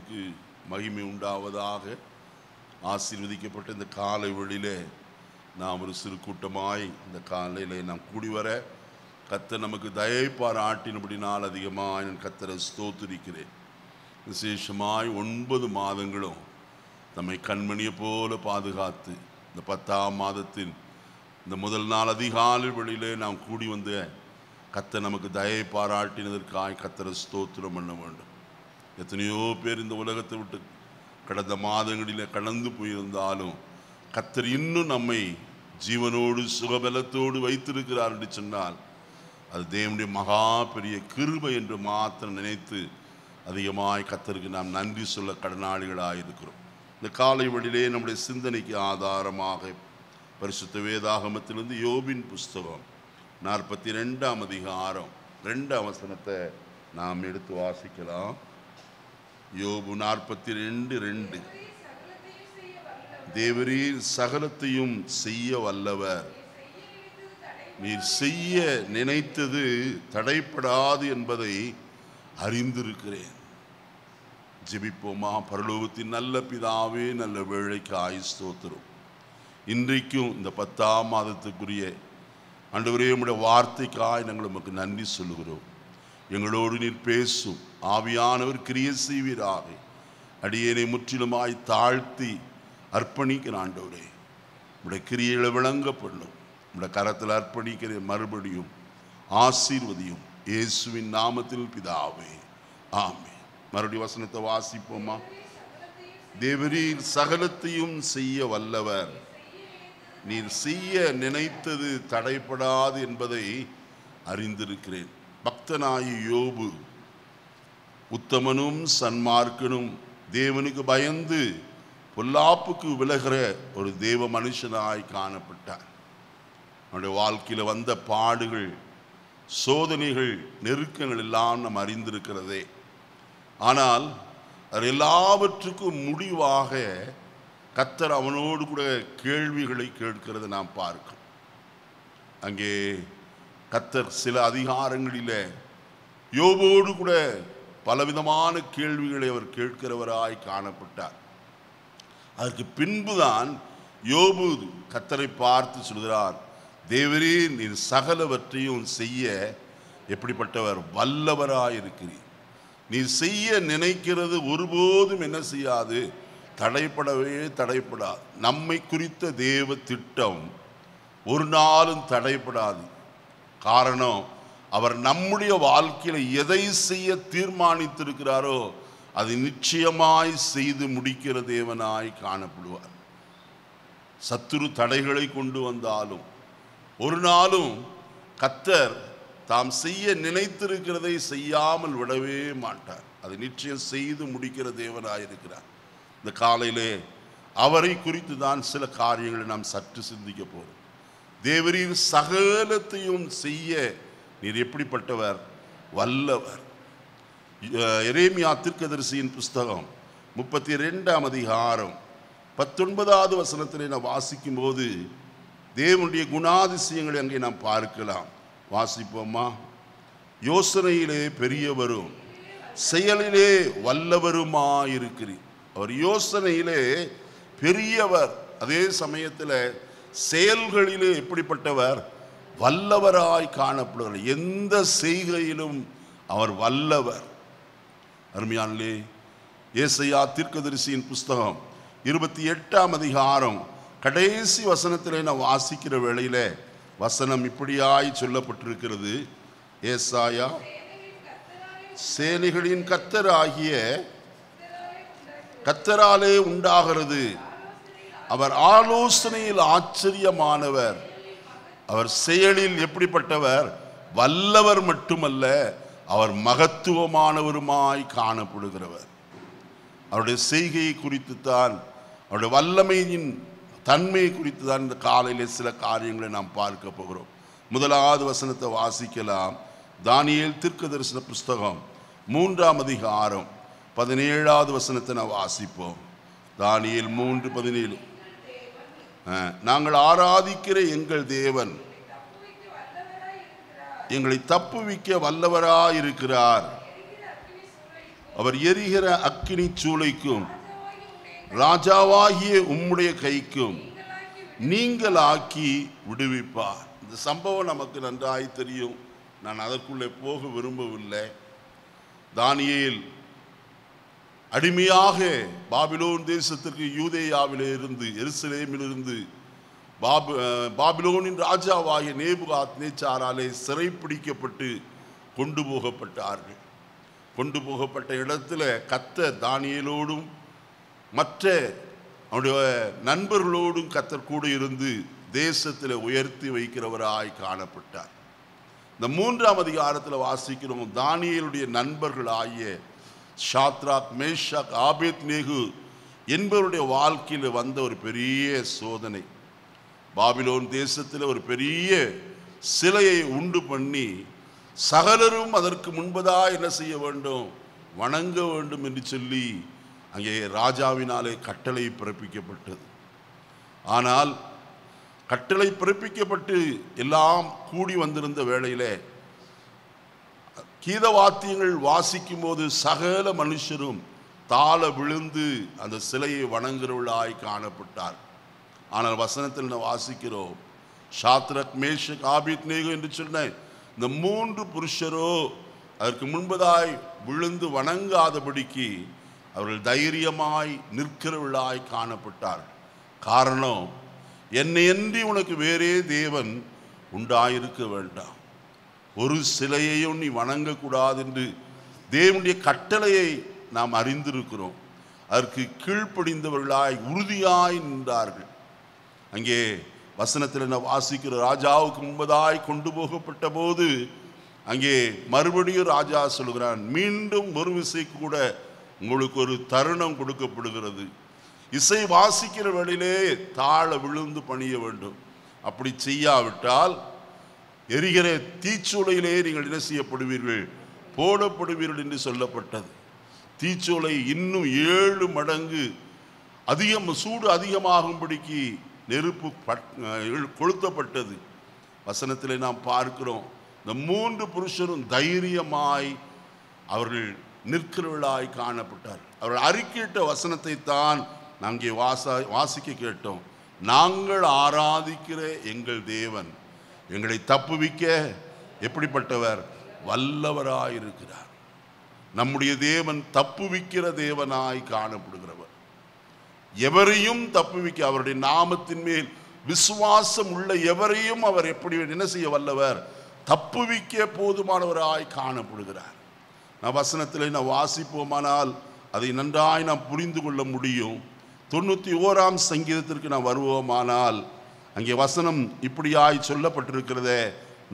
நாமத்துக்கு மகிமை உண்டாவதாக. ஆசீர்வதிக்கப்பட்ட இந்த காலை வேளையிலே நாம் ஒரு சிறு கூட்டமாய் இந்த காலையிலே நாம் கூடி வர கர்த்தர் நமக்கு தயை பாராட்டினபடினால் அதிகமாக நான் கர்த்தரை ஸ்தோத்திரிக்கிறேன். விசேஷமாய் 9 மாதங்களும் நம்மை கண்மணியை போல பாதுகாத்து இந்த 10ஆம் மாதத்தின் இந்த முதல் நாள் அதிகாலை வேளையிலே நாம் கூடி வந்த கர்த்தர் நமக்கு தயை பாராட்டினதற்காக கர்த்தரை ஸ்தோத்திரம் பண்ண வேண்டும். எத்தனையோ பேர் இந்த உலகத்தை விட்டு கடந்த மாதங்களிலே கடந்து போயிருந்தாலும் கர்த்தர் இன்னும் நம்மை ஜீவனோடு சுகபலத்தோடு வைத்திருக்கிறார் என்று சொன்னால் அது தேவனுடைய மகா பெரிய கிருபை என்று மாத்திரம் நினைத்து அதிகமாய் கர்த்தருக்கு நாம் நன்றி சொல்ல கடனாளிகளாக இருக்கிறோம். இந்த காலை வேளையிலே நம்முடைய சிந்தனைக்கு ஆதாரமாக பரிசுத்த வேதாகமத்திலிருந்து யோபின் புஸ்தகம் 42ஆம் அதிகாரம் 2ஆம் வசனத்தை நாம் எடுத்து வாசிக்கலாம். யோபு 42:2. தேவரீர் சகலத்தையும் செய்ய வல்லவர், நீர் செய்ய நினைத்தது தடைப்படாது என்பதை அறிந்திருக்கிறேன். ஜெபிப்போமா. பரலோகத்தின் நல்ல பிதாவே, நல்ல வேளைக்காய் ஸ்தோத்திரம். இன்றைக்கும் இந்த 10ஆம் மாதத்துக்குரிய ஆண்டவரே உம்முடைய வார்த்தைக்காய் நாங்கள் உமக்கு நன்றி சொல்லுகிறோம். எங்களோடு நீர் பேசும் ஆவியானவர் கிரியை செய்வீராக. அடியேனை முற்றிலுமாய் தாழ்த்தி அர்ப்பணிக்கிற ஆண்டவரே, உம்முடைய கிரியைகளை விளங்கப்படணும். உம்முடைய கரத்தில் அர்ப்பணிக்கிற மறுபடியும் ஆசீர்வதியும் இயேசுவின் நாமத்தில் பிதாவே, ஆமென். மறுபடியும் வசனத்தை வாசிப்போமா. தேவரீர் சகலத்தையும் செய்ய வல்லவர், நீர் செய்ய நினைத்தது தடைப்படாது என்பதை அறிந்திருக்கிறேன். பக்தனாயி யோபு உத்தமனும் சன்மார்க்கனும் தேவனுக்கு பயந்து பொல்லாப்புக்கு விலகிற ஒரு தேவ மனுஷனாய் காணப்பட்டார். அவனுடைய வாழ்க்கையில் வந்த பாடுகள், சோதனைகள், நெருக்கங்கள் எல்லாம் நாம் அறிந்திருக்கிறதே. ஆனால் அது எல்லாவற்றுக்கும் முடிவாக கர்த்தர் அவனோடு கூட கேள்விகளை கேட்கிறத நாம் பார்க்கிறோம். அங்கே கர்த்தர் சில அதிகாரங்களிலே யோபோடு கூட பலவிதமான கேள்விகளை அவர் கேட்கிறவராய் காணப்பட்டார். அதற்கு பின்புதான் யோபு கர்த்தரை பார்த்து சொல்கிறார், தேவரீர் நீர் சகலவற்றையும் செய்ய எப்படிப்பட்டவர், வல்லவராயிருக்கிறீர். நீர் செய்ய நினைக்கிறது ஒருபோதும் என்ன செய்யாது, தடைப்படவே தடைப்படாது. நம்மை குறித்த தேவ திட்டம் ஒரு நாளும் தடைப்படாது. காரணம், அவர் நம்முடைய வாழ்க்கையில் எதை செய்ய தீர்மானித்திருக்கிறாரோ அதை நிச்சயமாய் செய்து முடிக்கிற தேவனாய் காணப்படுவார். சத்துரு தடைகளை கொண்டு வந்தாலும் ஒரு நாளும் கர்த்தர் தாம் செய்ய நினைத்திருக்கிறதை செய்யாமல் விடவே மாட்டார். அதை நிச்சயம் செய்து முடிக்கிற தேவனாயிருக்கிறார். இந்த காலையிலே அவரை குறித்து தான் சில காரியங்களை நாம் சற்று சிந்திக்க போகிறோம். தேவரீர் சகலத்தையும் செய்ய நீர் எப்படிப்பட்டவர், வல்லவர். எரேமியா தீர்க்கதரிசியின் புஸ்தகம் 32ஆம் அதிகாரம் 19வது வசனத்திலே நாம் வாசிக்கும் போது தேவனுடைய குணாதிசயங்களை அங்கே நாம் பார்க்கலாம். வாசிப்போமா. யோசனையிலே பெரியவரும் செயலிலே வல்லவருமாயிருக்கிறீர். அவர் யோசனையிலே பெரியவர், அதே சமயத்தில் செயல்களிலே எப்படிப்பட்டவர், வல்லவராய் காணப்படுகிறார். எந்த செய்கையிலும் அவர் வல்லவர். அருமையானே, ஏசாயா தீர்க்கதரிசியின் புஸ்தகம் 28ஆம் அதிகாரம் கடைசி வசனத்திலே நான் வாசிக்கிற வேளையிலே வசனம் இப்படியாய் சொல்லப்பட்டிருக்கிறது. ஏசாயா, சேனைகளின் கர்த்தராகிய கர்த்தராலே உண்டாகிறது, அவர் ஆலோசனையில் ஆச்சரியமானவர், அவர் செயலில் எப்படிப்பட்டவர், வல்லவர் மட்டுமல்ல, அவர் மகத்துவமானவருமாய் காணப்படுகிறவர். அவருடைய செய்கையை குறித்து தான், அவருடைய வல்லமையின் தன்மையை குறித்து தான் இந்த காலையிலே சில காரியங்களை நாம் பார்க்க போகிறோம். முதலாவது வசனத்தை வாசிக்கலாம். தானியேல் தீர்க்கதரிசன புஸ்தகம் 3ஆம் அதிகாரம் 17வது வசனத்தை நான் வாசிப்போம். தானியேல் 3:17. நாங்கள் ஆராதிக்கிற எங்கள் தேவன் எங்களை தப்புவிக்க வல்லவராயிருக்கிறார். அவர் எரிகிற அக்கினி சூளைக்கும் ராஜாவாகிய உம்முடைய கைக்கும் நீங்களாக்கி விடுவிப்பார். இந்த சம்பவம் நமக்கு நன்றாய் தெரியும். நான் அதற்குள்ளே போக விரும்பவில்லை. தானியேல் அடிமையாக பாபிலோன் தேசத்திற்கு யூதேயாவிலே இருந்து எருசலேமிலிருந்து பாபிலோனின் ராஜாவாகிய நேபுகாத்நேச்சாராலே சிறைப்பிடிக்கப்பட்டு கொண்டு போகப்பட்டார்கள். கொண்டு போகப்பட்ட இடத்துல கர்த்தர் தானியேலோடும் மற்ற அவருடைய நண்பர்களோடும் கர்த்தர் கூட இருந்து தேசத்தில் உயர்த்தி வைக்கிறவராய் காணப்பட்டார். இந்த 3ஆம் அதிகாரத்தில் வாசிக்கிறோம். தானியேலுடைய நண்பர்கள் ஆகிய ஷாத்ராக், மேஷாக், ஆபேத்நேகு என்பவருடைய வாழ்க்கையில் வந்த ஒரு பெரிய சோதனை. பாபிலோன் தேசத்தில் ஒரு பெரிய சிலையை உண்டு பண்ணி சகலரும் அதற்கு முன்பதாக என்ன செய்ய வேண்டும், வணங்க வேண்டும் என்று சொல்லி அங்கே ராஜாவினாலே கட்டளை பிறப்பிக்கப்பட்டது. ஆனால் கட்டளை பிறப்பிக்கப்பட்டு எல்லாம் கூடி வந்திருந்த வேளையிலே கீதவாத்தியங்கள் வாசிக்கும் போது சகல மனுஷரும் தாழ விழுந்து அந்த சிலையை வணங்குறவர்களாய் காணப்பட்டார். ஆனால் வசனத்தில் வாசிக்கிறோம், ஷாத்ரக், மேஷக், ஆபேத்நேகு என்று சொன்ன இந்த 3 புருஷரோ அதற்கு முன்பதாய் விழுந்து வணங்காதபடிக்கு அவர்கள் தைரியமாய் நிற்கிறவர்களாய் காணப்பட்டார். காரணம், என்னையன்றி உனக்கு வேறே தேவன் உண்டாயிருக்க வேண்டாம், ஒரு சிலையையும் நீ வணங்கக்கூடாது என்று தேவனுடைய கட்டளையை நாம் அறிந்திருக்கிறோம். அதற்கு கீழ்ப்படிந்தவர்களாய் உறுதியாய் நின்றார்கள். அங்கே வசனத்தில் என்ன வாசிக்கிற, ராஜாவுக்கு முன்பதாய் கொண்டு போகப்பட்ட போது அங்கே மறுபடியும் ராஜா சொல்கிறான், மீண்டும் ஒரு விசை கூட உங்களுக்கு ஒரு தருணம் கொடுக்கப்படுகிறது. இசை வாசிக்கிற வேளையிலே தாழ விழுந்து பணிய வேண்டும். அப்படி செய்யாவிட்டால் எரிகிற தீச்சூளையிலே நீங்கள் என்ன செய்யப்படுவீர்கள், போடப்படுவீர்கள் என்று சொல்லப்பட்டது. தீச்சூளை இன்னும் 7 மடங்கு சூடு அதிகமாகும்படிக்கு நெருப்பு கொளுத்தப்பட்டது. வசனத்தில் நாம் பார்க்கிறோம், இந்த 3 புருஷரும் தைரியமாய் அவர்கள் நிற்கிறவர்களாய் காணப்பட்டார். அவர்கள் அறிக்கையிட்ட வசனத்தை தான் நாங்கள் வாசிக்க கேட்டோம். நாங்கள் ஆராதிக்கிற எங்கள் தேவன் எங்களை தப்புவிக்க எப்படிப்பட்டவர், வல்லவராயிருக்கிறார். நம்முடைய தேவன் தப்புவிக்கிற தேவனாய் காணப்படுகிறவர். எவரையும் தப்புவிக்க, அவருடைய நாமத்தின் மேல் விசுவாசம் உள்ள எவரையும் அவர் எப்படி என்ன செய்ய வல்லவர், தப்புவிக்க போதுமானவராய் காணப்படுகிறார். நான் வசனத்தில் நான் வாசிப்போமானால் அதை நன்றாய் நாம் புரிந்து கொள்ள முடியும். 91ஆம் சங்கீதத்திற்கு நாம் வருவோமானால் அங்கே வசனம் இப்படியாய் சொல்லப்பட்டிருக்கிறத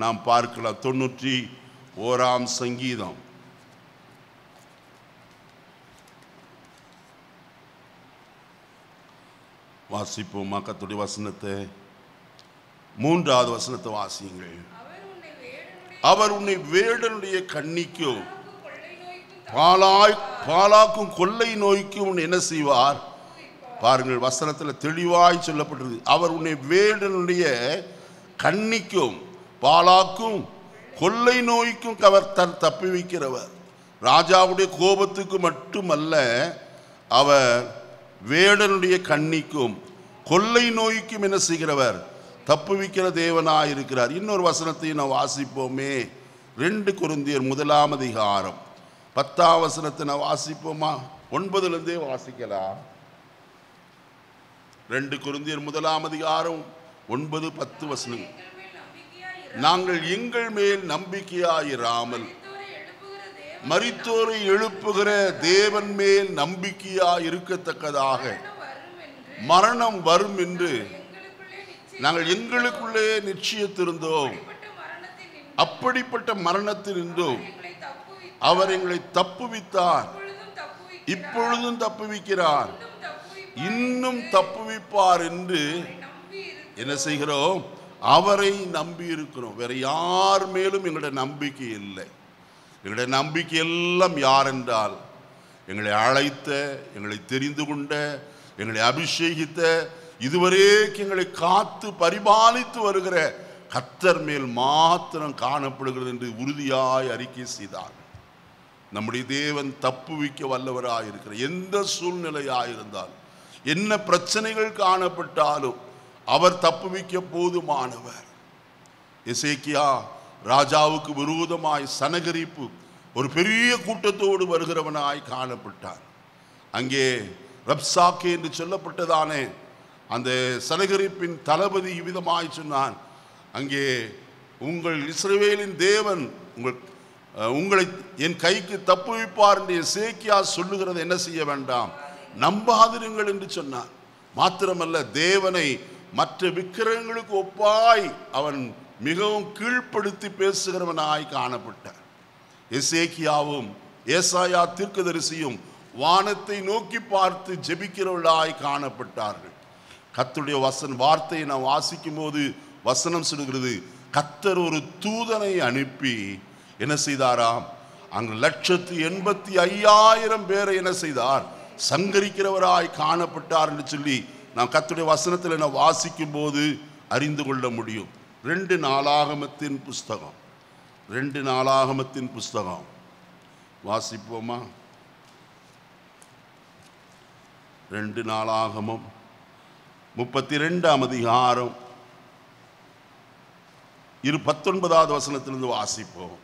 நாம் பார்க்கலாம். 91ஆம் சங்கீதம் வாசிப்போமா? கர்த்தருடைய வசனத்தை 3வது வசனத்தை வாசியுங்கள். அவர் உன்னை வேடனுடைய கண்ணிக்கும் பாலாக்கும் கொள்ளை நோய்க்கும் உன்னை என்ன செய்வார்? பாருங்கள், வசனத்தில் தெளிவாய் சொல்லப்பட்டிருக்கு. அவர் உன்னை வேடனுடைய கண்ணிக்கும் பாலாக்கும் கொள்ளை நோய்க்கும் அவர் தப்பி வைக்கிறவர். ராஜாவுடைய கோபத்துக்கு மட்டுமல்ல, அவர் வேடனுடைய கண்ணிக்கும் கொள்ளை நோய்க்கும் என்ன செய்கிறவர், தப்புவிக்கிற தேவனாய் இருக்கிறார். இன்னொரு வசனத்தையும் நான் வாசிப்போமே. 2 கொரிந்தியர் 1ஆம் அதிகாரம் 10ஆம் வசனத்தை நான் வாசிப்போமா? 9லிருந்தே வாசிக்கலாம். 2 கொரிந்தியர் 1ஆம் அதிகாரம் 9, 10 வசனம். நாங்கள் எங்கள் மேல் நம்பிக்கையாயிராமல் மரித்தோரை எழுப்புகிற தேவன் மேல் நம்பிக்கையாய் இருக்கத்தக்கதாக மரணம் வரும் என்று நாங்கள் எங்களுக்குள்ளே நிச்சயித்திருந்தோம். அப்படிப்பட்ட மரணத்தினின்றும் அவர் எங்களை தப்புவித்தார், இப்பொழுதும் தப்புவிக்கிறார், இன்னும் தப்புவிப்பார் என்று என்ன செய்கிறோம்? அவரை நம்பி இருக்கிறோம். வேற யார் மேலும் எங்களுடைய நம்பிக்கை இல்லை. எங்களுடைய நம்பிக்கை எல்லாம் யார் என்றால், எங்களை அழைத்த, எங்களை தெரிந்து கொண்ட, எங்களை அபிஷேகித்த, இதுவரைக்கு எங்களை காத்து பரிபாலித்து வருகிற கர்த்தர் மேல் மாத்திரம் காணப்படுகிறது என்று உறுதியாய் அறிக்கை செய்தார். நம்முடைய தேவன் தப்புவிக்க வல்லவராயிருக்கிறார். எந்த சூழ்நிலையாயிருந்தால், என்ன பிரச்சனைகள் காணப்பட்டாலும் அவர் தப்புவிக்க போதுமானவர். எசேக்கியா ராஜாவுக்கு விரோதமாய் சனகரிப்பு ஒரு பெரிய கூட்டத்தோடு வருகிறவனாய் காணப்பட்டார். அங்கே ரப்சாக்கே என்று சொல்லப்பட்டதானே அந்த சனகரிப்பின் தளபதி இவ்விதமாய் சொன்னான், அங்கே உங்கள் இஸ்ரவேலின் தேவன் உங்களை என் கைக்கு தப்புவிப்பார் என்று எசேக்கியா சொல்லுகிறது என்ன செய்ய வேண்டாம், நம்பாதிருங்கள் என்று சொன்னார். மாத்திரமல்ல, தேவனை மற்ற விக்கிரகங்களுக்கு ஒப்பாய் அவன் மிகவும் கீழ்ப்படுத்தி பேசுகிறவனாய் காணப்பட்டார். எசேக்கியாவும் ஏசாயா தீர்க்கதரிசியும் வானத்தை நோக்கி பார்த்து ஜெபிக்கிறவர்களாய் காணப்பட்டார்கள். கர்த்தருடைய வார்த்தையை நாம் வாசிக்கும் போது வசனம் சொல்கிறது, கர்த்தர் ஒரு தூதனை அனுப்பி என்ன செய்தாராம், அங்கு 1,85,000 பேரை என்ன செய்தார், சங்கரிக்கிறவராய் காணப்பட்டார் என்று சொல்லி நாம் கர்த்தருடைய வசனத்தில் என்ன வாசிக்கும் போது அறிந்து கொள்ள முடியும். 2 நாளாகமத்தின் புஸ்தகம், 2 நாளாகமத்தின் புஸ்தகம் வாசிப்போமா? 2 நாளாகமம் 32ஆம் அதிகாரம் 19வது வசனத்திலிருந்து வாசிப்போம்.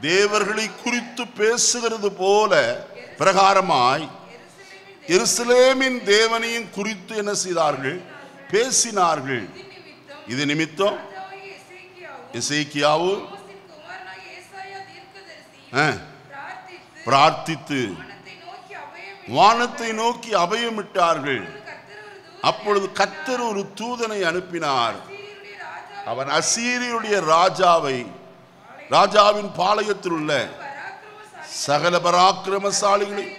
தேவர்களை குறித்து பேசுகிறது போல பிரகாரமாய் எருசலேமின் தேவனையும் குறித்து என்ன செய்தார்கள், பேசினார்கள். இது நிமித்தம் எசேக்கியாவும் பிரார்த்தித்து வானத்தை நோக்கி அபயமிட்டார்கள். அப்பொழுது கர்த்தர் ஒரு தூதனை அனுப்பினார். அவன் அசீரியருடைய ராஜாவின் பாளையத்தில் உள்ள சகல பராக்கிரமசாலிகளையும்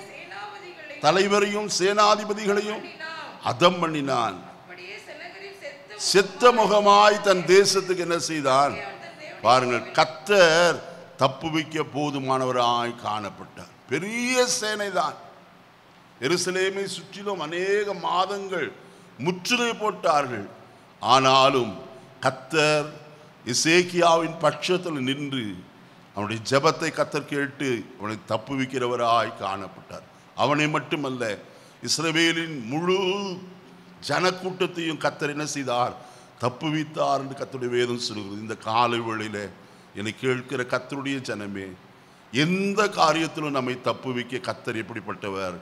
தலைவரையும் சேனாதிபதிகளையும் அதம் பண்ணினான். செத்த முகமாய் தன் தேசத்துக்கு என்ன செய்தான் பாருங்கள், கர்த்தர் தப்புவிக்க போதுமானவராய் காணப்பட்டார். பெரிய சேனை தான். எருசலேமை சுற்றிலும் அநேக மாதங்கள் முற்றுகை போட்டார்கள். ஆனாலும் கர்த்தர் எசேக்கியாவின் பட்சத்தில் நின்று அவனுடைய ஜெபத்தை கர்த்தர் கேட்டு அவனை தப்புவிக்கிறவராய் காணப்பட்டார். அவனை மட்டுமல்ல, இஸ்ரவேலின் முழு ஜனக்கூட்டத்தையும் கர்த்தர் என்ன செய்தார், தப்புவித்தார் என்று கர்த்தருடைய வேதம் சொல்கிறது. இந்த காலை வேளையிலே என்னை கேட்கிற கர்த்தருடைய ஜனமே, எந்த காரியத்திலும் நம்மை தப்புவிக்க கர்த்தர் எப்படிப்பட்டவர்,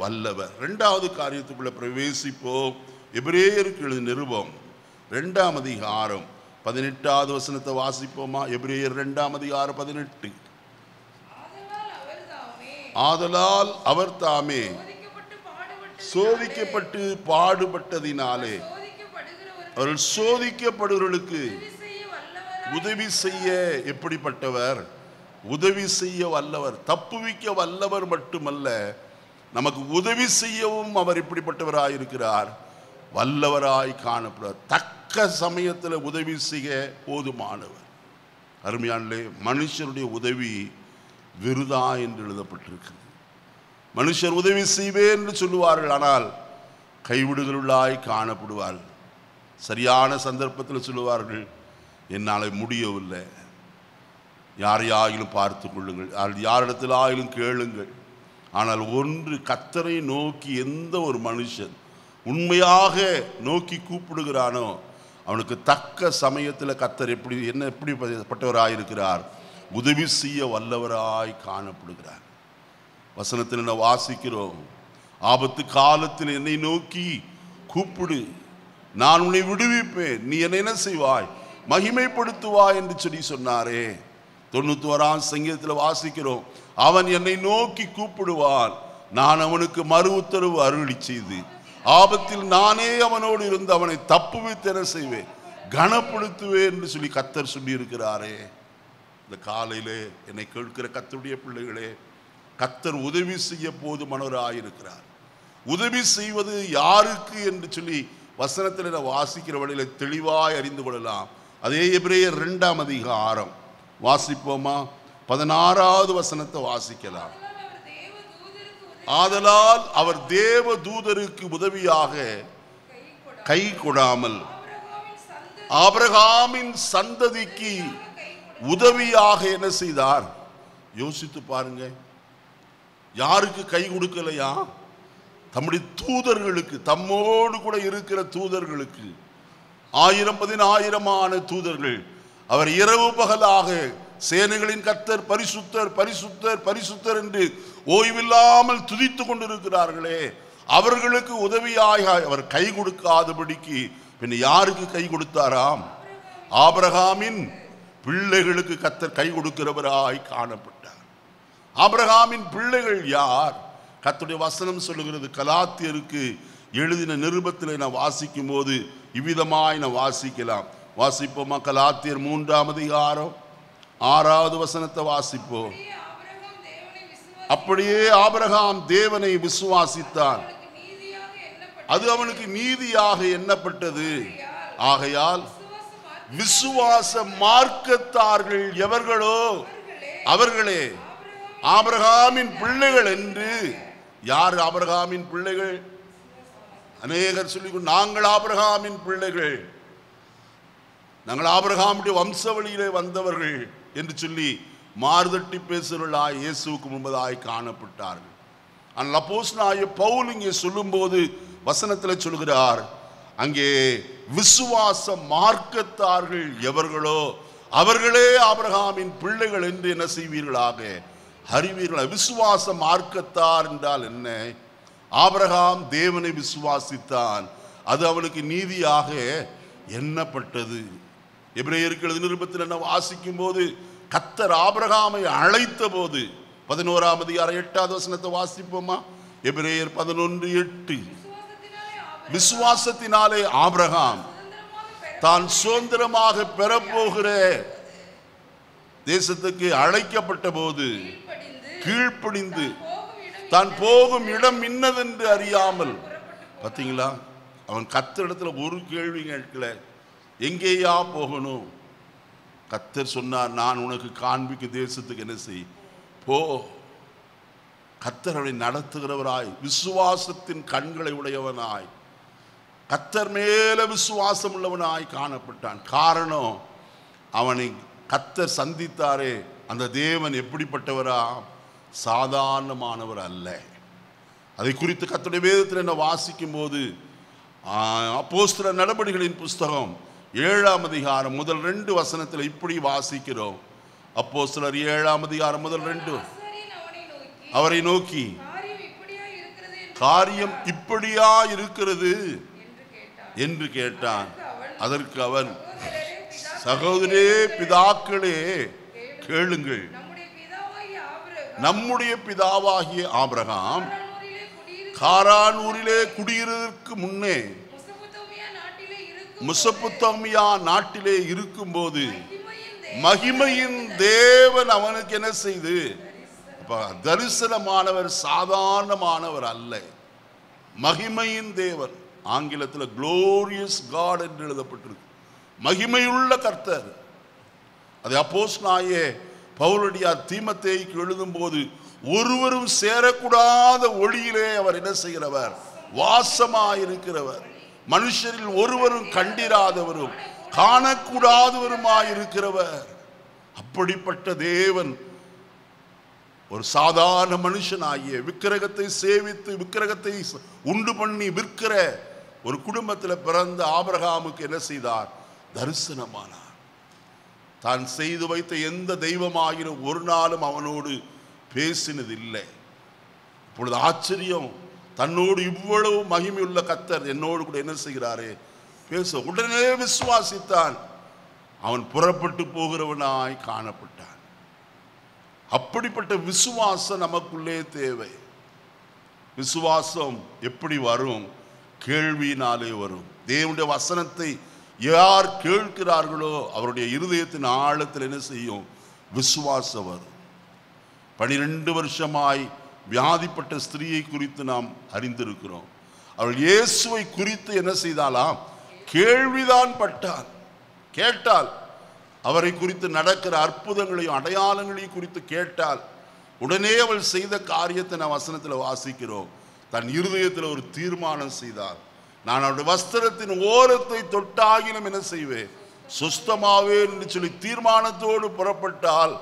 வல்லவர். 2வது காரியத்துக்குள்ள பிரவேசிப்போம். எபிரேயருக்கு எழுதின நிருபம் 2ஆம் அதிகாரம் 18வது வசனத்தை வாசிப்போமா? எபிரேயர் 2ஆம் அதிகாரம் 18. ஆதலால் அவர் தாமே சோதிக்கப்பட்டு பாடுபட்டதினாலே அவர்கள் சோதிக்கப்படுகிறவர்களுக்கு உதவி செய்ய எப்படிப்பட்டவர், உதவி செய்ய வல்லவர். தப்புவிக்க வல்லவர் மட்டுமல்ல, நமக்கு உதவி செய்யவும் அவர் எப்படிப்பட்டவராயிருக்கிறார், வல்லவராய் காணப்படுவார். தக்க சமயத்தில் உதவி செய்ய போதுமானவர். அருமையானே, மனுஷருடைய உதவி விருதா என்று எழுதப்பட்டிருக்கு. மனுஷர் உதவி செய்வேன் என்று சொல்லுவார்கள், ஆனால் கைவிடுகளுள்ளாய் காணப்படுவார்கள். சரியான சந்தர்ப்பத்தில் சொல்லுவார்கள், என்னால் முடியவில்லை, யாரையாயிலும் பார்த்து கொள்ளுங்கள், யாரிடத்தில் ஆயிலும் கேளுங்கள். ஆனால் ஒன்று, கர்த்தரை நோக்கி எந்த ஒரு மனுஷன் உண்மையாக நோக்கி கூப்பிடுகிறானோ அவனுக்கு தக்க சமயத்தில் கர்த்தர் எப்படிப்பட்டவராயிருக்கிறார், உதவி செய்ய வல்லவராய் காணப்படுகிறார். வசனத்தில் என்ன வாசிக்கிறோம், ஆபத்து காலத்தில் என்னை நோக்கி கூப்பிடு, நான் உன்னை விடுவிப்பேன், நீ என்னை என்ன செய்வாய், மகிமைப்படுத்துவாய் என்று சொல்லி சொன்னாரே. 91ஆம் சங்கீதத்தில் வாசிக்கிறோம், அவன் என்னை நோக்கி கூப்பிடுவான், நான் அவனுக்கு மறு உத்தரவு அருளி செய்து ஆபத்தில் நானே அவனோடு இருந்து அவனை தப்புவித்து என்ன செய்வேன், கனப்படுத்துவேன் என்று சொல்லி கர்த்தர் சொல்லி இருக்கிறாரே. இந்த காலையிலே என்னை கேட்கிற கர்த்தருடைய பிள்ளைகளே, கர்த்தர் உதவி செய்ய போதுமானவராயிருக்கிறார். உதவி செய்வது யாருக்கு என்று சொல்லி வசனத்தில் வாசிக்கிற வழியில தெளிவாய் அறிந்து கொள்ளலாம். அதே எபிரேயர் 2ஆம் அதிகாரம் வாசிப்போமா? 16வது வசனத்தை வாசிக்கலாம். ஆதலால் அவர் தேவ தூதருக்கு உதவியாக கை கொடாமல் ஆபிரகாமின் சந்ததிக்கு உதவியாக என்ன செய்தார்? யோசித்து பாருங்க. யாருக்கு கை கொடுக்கலையா? தம்முடைய தூதர்களுக்கு, தம்மோடு கூட இருக்கிற தூதர்களுக்கு, 1000 தூதர்கள். அவர் இரவு பகலாக சேனைகளின் கர்த்தர் பரிசுத்தர் பரிசுத்தர் பரிசுத்தர் என்று ஓய்வில்லாமல் துதித்து கொண்டிருக்கிறார்களே, அவர்களுக்கு உதவியாக அவர் கை கொடுக்காதபடிக்கு பின்ன யாருக்கு கை கொடுத்தாராம்? ஆபிரகாமின் பிள்ளைகளுக்கு கர்த்தர் கை கொடுக்கிறவராய் காணப்பட்டார். ஆபிரகாமின் பிள்ளைகள் யார்? கர்த்தருடைய வசனம் சொல்லுகிறது. கலாத்தியருக்கு எழுதின நிருபத்தில் நான் வாசிக்கும் போது இவ்விதமாய் நான் வாசிக்கலாம். வாசிப்போமா? கலாத்தியர் 3ஆம் அதிகாரம் 6வது வசனத்தை வாசிப்போம். அப்படியே ஆபிரகாம் தேவனை விசுவாசித்தான், அது அவனுக்கு நீதியாக எண்ணப்பட்டது. ஆகையால் விசுவாச மார்க்கத்தார்கள் எவர்களோ அவர்களே ஆபிரகாமின் பிள்ளைகள் என்று. யார் ஆபிரகாமின் பிள்ளைகள்? அநேகர் சொல்லி நாங்கள் ஆபிரகாமின் பிள்ளைகள், நாங்கள் ஆபிரகாமுடைய வம்சவழியிலே வந்தவர்கள் என்று சொல்லி மாறுதட்டி பேசுகிறவர்களாய் இயேசுவுக்கு முன்பதாய் காணப்பட்டார்கள். ஆனால் அப்போஸ்தலனாகிய பவுல் இங்கே சொல்லும்போது வசனத்தில் சொல்கிறார், அங்கே விசுவாச மார்க்கத்தார்கள் எவர்களோ அவர்களே ஆபிரகாமின் பிள்ளைகள் என்று என்ன செய்வீர்களாக அறிவீர்கள். விசுவாச மார்க்கத்தார் என்றால் என்ன? ஆபிரகாம் தேவனை விசுவாசித்தான், அது அவனுக்கு நீதியாக எண்ணப்பட்டது. எபிரேயருக்கு எழுதின நிருபத்தில் என்ன வாசிக்கும் போது கர்த்தர் ஆபிரகாமை அழைத்த போது 11ஆம் அதிகாரம் 8வது வசனத்தை வாசிப்போமா? எபிரேயர் 11:8. விசுவாசத்தினாலே ஆபிரகாம் தான் சுதந்திரமாக பெறப்போகிற தேசத்துக்கு அழைக்கப்பட்ட போது கீழ்ப்படிந்து தான் போகும் இடம் இன்னதென்று அறியாமல். பார்த்தீங்களா? அவன் கர்த்தரிடத்துல ஒரு கேள்வி கேட்கல, எங்கேயா போகணும்? கர்த்தர் சொன்னார், நான் உனக்கு காண்பிக்கும் தேசத்துக்கு என்ன செய், போ. கர்த்தர் அவனை நடத்துகிறவராய், விசுவாசத்தின் கண்களை உடையவனாய், கர்த்தர் மேல விசுவாசம் உள்ளவனாய் காணப்பட்டான். காரணம், அவனை கர்த்தர் சந்தித்தாரே, அந்த தேவன் எப்படிப்பட்டவரா? சாதாரணமானவர் அல்ல. அதை குறித்து கர்த்தருடைய வேதத்தில் என்ன வாசிக்கும் போது அப்போஸ்தலர் நடபடிகளின் புஸ்தகம் 7ஆம் அதிகாரம் முதல் 2 வசனத்தில் இப்படி வாசிக்கிறோம். அப்போஸ்தலர் 7ஆம் அதிகாரம் முதல் 2. அவரை நோக்கி, காரியம் இப்படியா இருக்கிறது என்று கேட்டான். அதற்கு அவன், சகோதரே பிதாக்களே கேளுங்கள், நம்முடைய பிதாவாகிய ஆபிரகாம் காரான் ஊரிலே குடியிருப்பதற்கு முன்னே மெசொப்பொத்தாமியா நாட்டிலே இருக்கும்போது மகிமையின் தேவன் அவனுக்கு என்ன செய்து, தரிசனமானவர் சாதாரணமானவர் அல்ல, மகிமையின் தேவன். ஆங்கிலத்தில் குளோரியஸ் காட் என்று எழுதப்பட்டிருக்கு. மகிமையுள்ள கர்த்தர். அது அப்போஸ்தலனாகிய பவுலடியார் தீமோத்தேயுக்கு எழுதும் போது, ஒருவரும் சேரக்கூடாத ஒளியிலே அவர் என்ன செய்கிறவர்? வாசமாயிருக்கிறவர். மனுஷரில் ஒருவரும் கண்டிராதவரும் காணக்கூடாதவருமாயிருக்கிறவர். அப்படிப்பட்ட தேவன் ஒரு சாதாரண மனுஷனாகிய, விக்கிரகத்தை சேவித்து விக்கிரகத்தை உண்டு பண்ணி விற்கிற ஒரு குடும்பத்தில் பிறந்த ஆபிரகாமுக்கு என்ன செய்தார்? தரிசனமானார். தான் செய்து வைத்த எந்த தெய்வமாகிலும் ஒரு நாளும் அவனோடு பேசினதில்லை. இப்பொழுது ஆச்சரியம், தன்னோடு இவ்வளவு மகிமையுள்ள கர்த்தர் என்னோடு கூட என்ன செய்கிறாரே பேச. உடனே விசுவாசித்தான். அவன் புறப்பட்டு போகிறவனாய் காணப்பட்டான். அப்படிப்பட்ட விசுவாசம் நமக்குள்ளே தேவை. விசுவாசம் எப்படி வரும்? கேள்வியினாலே வரும். தேவனுடைய வசனத்தை யார் கேட்கிறார்களோ அவருடைய இருதயத்தின் ஆழத்தில் என்ன செய்யும்? விசுவாசம் வரும். 12 வருஷமாய் வியாதிப்பட்ட ஸ்திரீயை குறித்து நாம் அறிந்திருக்கிறோம். அவள் இயேசுவை குறித்து என்ன செய்தாலாம்? கேள்விதான் பட்டாள். கேட்டாள். அவரை குறித்து நடக்கிற அற்புதங்களையும் அடையாளங்களையும் குறித்து கேட்டாள். உடனே அவள் செய்த காரியத்தை நாம் வசனத்தில் வாசிக்கிறோம். தன் இருதயத்தில் ஒரு தீர்மானம் செய்தாள். நான் அவருடைய வஸ்திரத்தின் ஓரத்தை தொட்டாகிலும் என்ன செய்வேன், சுஸ்தமாவேன் என்று சொல்லி தீர்மானத்தோடு புறப்பட்டால்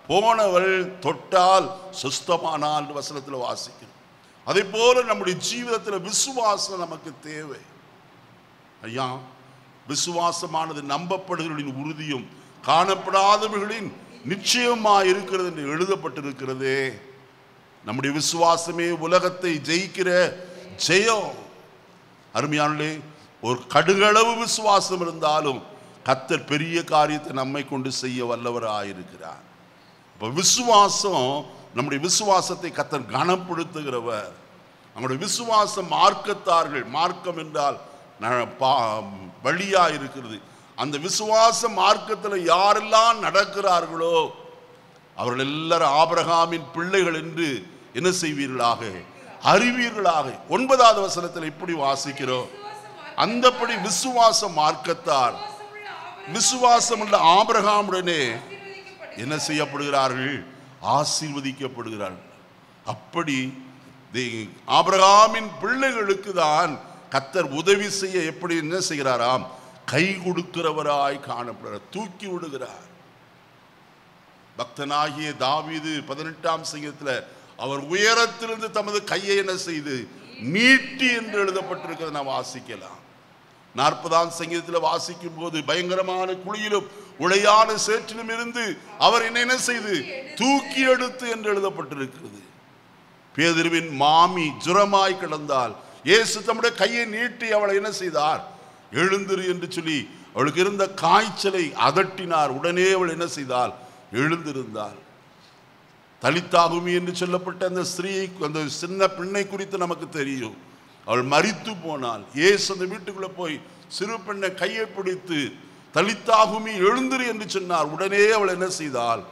போனவள் தொட்டால் சுஸ்தமானால் வசனத்தில் வாசிக்கிறோம். அதே போல நம்முடைய ஜீவிதத்தில் விசுவாசம் நமக்கு தேவை. ஐயா, விசுவாசமானது நம்பப்படுகிறவர்களின் உறுதியும் காணப்படாதவர்களின் நிச்சயமா இருக்கிறது என்று எழுதப்பட்டிருக்கிறதே. நம்முடைய விசுவாசமே உலகத்தை ஜெயிக்கிற ஜெயம். அருமையானே, ஒரு கடுகளவு விசுவாசம் இருந்தாலும் கர்த்தர் பெரிய காரியத்தை நம்மை கொண்டு செய்ய வல்லவராயிருக்கிறார். இப்போ விசுவாசம், நம்முடைய விசுவாசத்தை கர்த்தர் கனப்படுத்துகிறவர். நம்முடைய விசுவாசம் மார்க்கத்தார்கள், மார்க்கம் என்றால் வழியா இருக்கிறது. அந்த விசுவாச மார்க்கத்தில் யாரெல்லாம் நடக்கிறார்களோ அவர்கள் எல்லாரும் ஆபிரகாமின் பிள்ளைகள் என்று என்ன செய்வீர்களாக, அறிவீர்களாக. 9வது வசனத்தில் இப்படி வாசிக்கிறோம், அந்தப்படி விசுவாச மார்க்கத்தார் விசுவாசம் உள்ள ஆபிரகாமுடனே என்ன செய்யப்படுகிறார்கள், ஆசீர்வதிக்கப்படுகிறார்கள். அப்படி ஆபிரகாமின் பிள்ளைகளுக்கு தான் கர்த்தர் உதவி செய்ய எப்படி என்ன செய்கிறாராம், கை கொடுக்கிறவராய் காணப்படுகிறார், தூக்கி விடுகிறார். பக்தனாகிய தாவீது 18ஆம் சங்கீதத்தில் அவர் உயரத்திலிருந்து தமது கையை என்ன செய்து நீட்டி என்று எழுதப்பட்டிருக்கிறத நாம் வாசிக்கலாம். 40ஆம் சங்கீதத்தில் வாசிக்கும் போது பயங்கரமான குழியிலும் உளையான சேற்றிலும் இருந்து அவர் என்ன செய்து தூக்கி எடுத்து என்று எழுதப்பட்டிருக்கிறது. பேதுருவின் மாமி ஜுரமாய் கிடந்தால் இயேசு தம்முடைய கையை நீட்டி அவளை என்ன செய்தார், எழுந்திரு என்று சொல்லி அவளுக்கு இருந்த காய்ச்சலை அதட்டினார். உடனே அவள் என்ன செய்தால், எழுந்திருந்தாள். தலித்தாகுமி என்று சொல்லப்பட்ட அந்த ஸ்திரீ, அந்த சின்ன பெண்ணை குறித்து நமக்கு தெரியும். அவள் மரித்து போனாள். இயேசு அந்த வீட்டுக்குள்ள போய் சிறு பெண்ணை கையை பிடித்து தலித்தாகுமி எழுந்திரு என்று சொன்னார். உடனே அவள் என்ன செய்தாள்,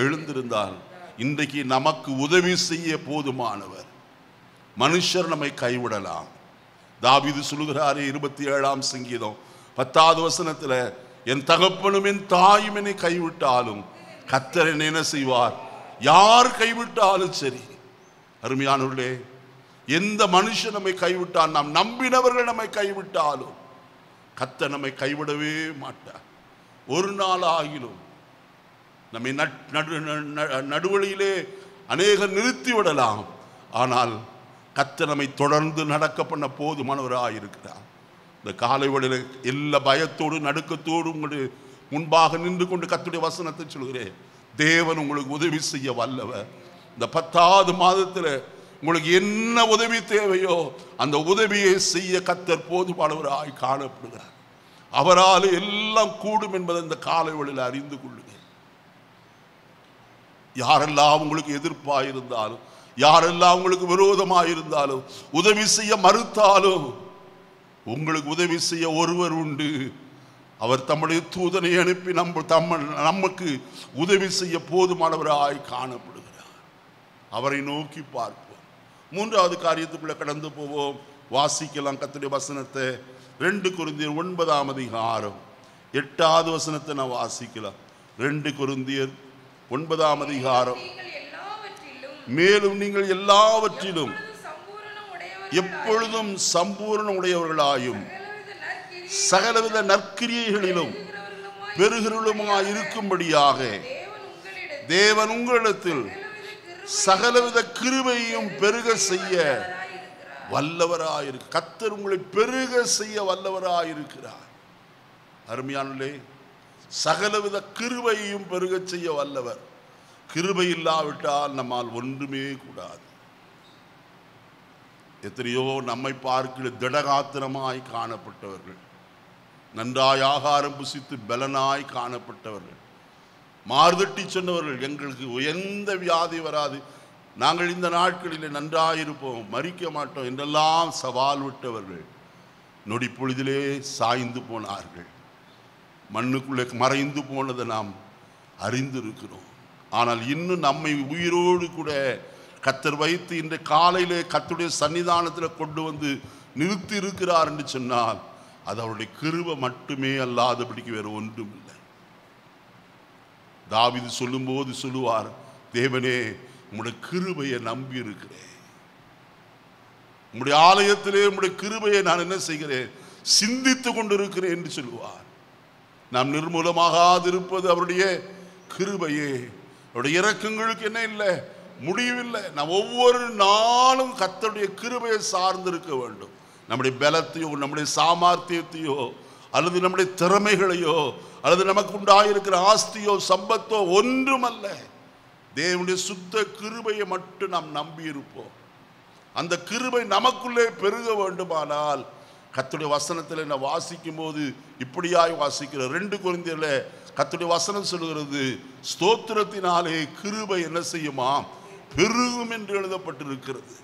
எழுந்திருந்தாள். இன்றைக்கு நமக்கு உதவி செய்ய போதுமானவர். மனுஷர் நம்மை கைவிடலாம். தாவீது சொல்லுகிறாரே 27ஆம் சங்கீதம் 10வது வசனத்தில், என் தகப்பனும் என் தாயும் என்னை கைவிட்டாலும் கர்த்தர் என்னை என்ன செய்வார், யார் கைவிட்டாலும் சரி. அருமையானவர்களே, எந்த மனுஷன் நம்மை கைவிட்டால், நாம் நம்பினவர்கள் நம்மை கைவிட்டாலும் கர்த்தர் நம்மை கைவிடவே மாட்டார். ஒரு நாள் ஆகிலும் நம்மை நடுவழியிலே அநேகர் நிறுத்தி விடலாம். ஆனால் கர்த்தர் நம்மை தொடர்ந்து நடக்க பண்ண போதுமானவராக இருக்கிறார். இந்த காலை வேளையில் எல்லா பயத்தோடு நடுக்கத்தோடு உங்களுடைய முன்பாக நின்று கொண்டு கர்த்தருடைய வசனத்தை சொல்கிறேன். தேவன் உங்களுக்கு உதவி செய்ய வல்லவர். இந்த 10வது மாதத்தில் உங்களுக்கு என்ன உதவி தேவையோ அந்த உதவியை செய்ய கர்த்தர் போதுமானவராய் காணப்படுகிறார். அவரால் எல்லாம் கூடும் என்பதை இந்த காலை வேளையில் அறிந்து கொள்ளுங்கள். யாரெல்லாம் உங்களுக்கு எதிர்ப்பாக இருந்தாலும், யாரெல்லாம் உங்களுக்கு விரோதமாக இருந்தாலும், உதவி செய்ய மறுத்தாலும், உங்களுக்கு உதவி செய்ய ஒருவர் உண்டு. அவர் தம்முடைய தூதனை அனுப்பி நமக்கு உதவி செய்ய போதுமானவராய் காணப்படுகிறார். அவரை நோக்கி பார்ப்போம். 3வது காரியத்துக்குள்ள கடந்து போவோம். வாசிக்கலாம் கர்த்தருடைய வசனத்தை. 2 கொரிந்தியர் 9ஆம் அதிகாரம் 8வது வசனத்தை நான் வாசிக்கலாம். 2 கொரிந்தியர் 9ஆம் அதிகாரம். மேலும் நீங்கள் எல்லாவற்றிலும் எப்பொழுதும் சம்பூர்ண உடையவர்களாயும் சகலவித நற்கிரியைகளிலும் பெருகிறவர்களுமாய் இருக்கும்படியாக தேவன் உங்களிடத்தில் சகலவித கிருபையையும் பெருக செய்ய வல்லவராயிருக்கு. கர்த்தர் உங்களை பெருக செய்ய வல்லவராயிருக்கிறார். அருமையானே, சகலவித கிருபையையும் பெருக செய்ய வல்லவர். கிருபை இல்லாவிட்டால் நம்மால் ஒன்றுமே கூடாது. எத்தனையோ நம்மை பார்க்கிற திடகாத்திரமாய் காணப்பட்டவர்கள், நன்றாய் ஆகாரம் புசித்து பலனாய் காணப்பட்டவர்கள், மார்தட்டி சொன்னவர்கள், எங்களுக்கு எந்த வியாதி வராது, நாங்கள் இந்த நாட்களில் நன்றாயிருப்போம், மறிக்க மாட்டோம் என்றெல்லாம் சவால் விட்டவர்கள் நொடி பொழுதிலே சாய்ந்து போனார்கள். மண்ணுக்குள்ளே மறைந்து போனதை நாம் அறிந்திருக்கிறோம். ஆனால் இன்னும் நம்மை உயிரோடு கூட கர்த்தர் வைத்து இன்று காலையிலே கர்த்தருடைய சன்னிதானத்தில் கொண்டு வந்து நிறுத்தி இருக்கிறார் என்று சொன்னால் அது அவருடைய கிருபை மட்டுமே அல்லாதபடிக்கு வேறு ஒன்றும் இல்லை. தாவீது சொல்லும்போது சொல்லுவார், தேவனே உம்முடைய கிருபையை நம்பி இருக்கிறேன். உம்முடைய ஆலயத்திலே உம்முடைய கிருபையை நான் என்ன செய்கிறேன், சிந்தித்து கொண்டிருக்கிறேன் என்று சொல்லுவார். நாம் நிர்மூலமாகாதிருப்பது அவருடைய கிருபையே. அவருடைய இரக்கங்களுக்கு என்ன இல்லை, முடிவில்லை. நாம் ஒவ்வொரு நாளும் கர்த்தருடைய கிருபையை சார்ந்திருக்க வேண்டும். நம்முடைய பலத்தையோ நம்முடைய சாமர்த்தியத்தையோ அல்லது நம்முடைய திறமைகளையோ அல்லது நமக்கு உண்டாயிருக்கிற ஆஸ்தியோ சம்பத்தோ ஒன்றுமல்ல. தேவனுடைய சுத்த கிருபையை மட்டும் நாம் நம்பி இருப்போம். அந்த கிருபை நமக்குள்ளே பெருக வேண்டுமானால் கர்த்தருடைய வசனத்தில் நான் வாசிக்கும் போது இப்படியாய் வாசிக்கிற 2 கொரிந்தியர்ல கர்த்தருடைய வசனம் சொல்கிறது, ஸ்தோத்திரத்தினாலே கிருபை என்ன செய்யுமா, பெருகும் என்று எழுதப்பட்டிருக்கிறது.